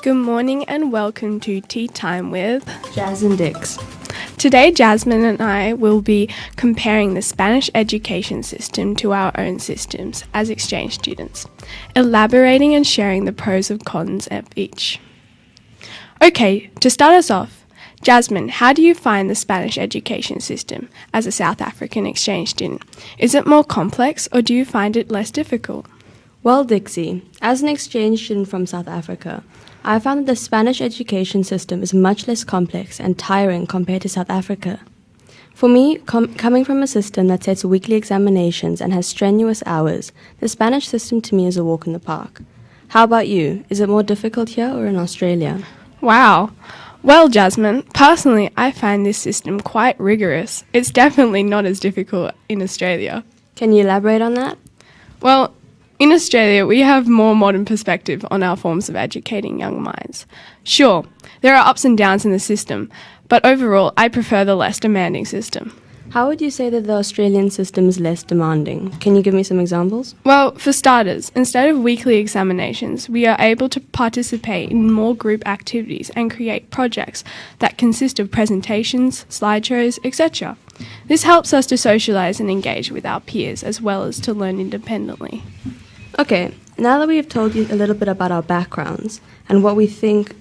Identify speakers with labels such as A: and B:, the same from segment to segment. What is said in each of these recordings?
A: Good morning and welcome to Tea Time with
B: Jazz and Dix.
A: Today, Jasmine and I will be comparing the Spanish education system to our own systems as exchange students, elaborating and sharing the pros and cons of each. Okay, to start us off, Jasmine, how do you find the Spanish education system as a South African exchange student? Is it more complex or do you find it less difficult?
B: Well, Dixie, as an exchange student from South Africa, I found that the Spanish education system is much less complex and tiring compared to South Africa. For me, coming from a system that sets weekly examinations and has strenuous hours, the Spanish system to me is a walk in the park. How about you? Is it more difficult here or in Australia?
A: Wow. Well, Jasmine, personally, I find this system quite rigorous. It's definitely not as difficult in Australia.
B: Can you elaborate on that?
A: Well, in Australia, we have more modern perspective on our forms of educating young minds. Sure, there are ups and downs in the system, but overall, I prefer the less demanding system.
B: How would you say that the Australian system is less demanding? Can you give me some examples?
A: Well, for starters, instead of weekly examinations, we are able to participate in more group activities and create projects that consist of presentations, slideshows, etc. This helps us to socialise and engage with our peers as well as to learn independently.
B: Okay, now that we have told you a little bit about our backgrounds and what we think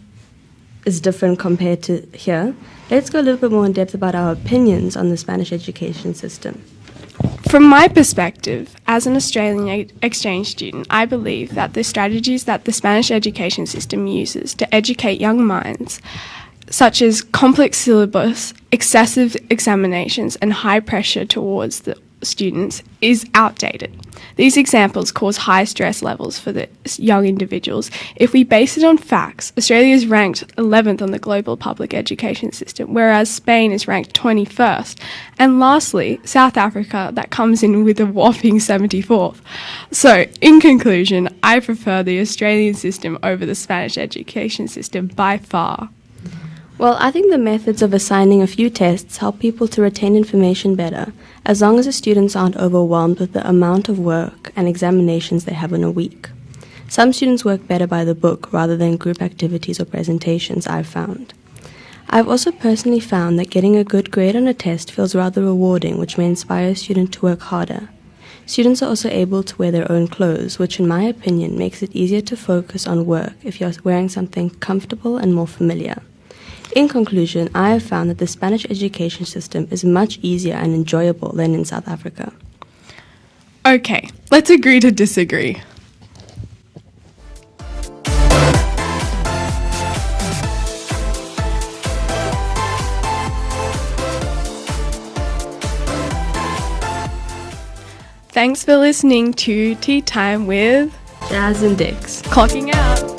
B: is different compared to here, let's go a little bit more in depth about our opinions on the Spanish education system.
A: From my perspective, as an Australian exchange student, I believe that the strategies that the Spanish education system uses to educate young minds, such as complex syllabus, excessive examinations, and high pressure towards the students, is outdated. These examples cause high stress levels for the young individuals. If we base it on facts, Australia is ranked 11th on the global public education system, whereas Spain is ranked 21st. And lastly, South Africa, that comes in with a whopping 74th. So, in conclusion, I prefer the Australian system over the Spanish education system by far.
B: Well, I think the methods of assigning a few tests help people to retain information better, as long as the students aren't overwhelmed with the amount of work and examinations they have in a week. Some students work better by the book rather than group activities or presentations, I've found. I've also personally found that getting a good grade on a test feels rather rewarding, which may inspire a student to work harder. Students are also able to wear their own clothes, which in my opinion makes it easier to focus on work if you're wearing something comfortable and more familiar. In conclusion, I have found that the Spanish education system is much easier and enjoyable than in South Africa.
A: Okay, let's agree to disagree. Thanks for listening to Tea Time with
B: Jazz and Dix.
A: Clocking out.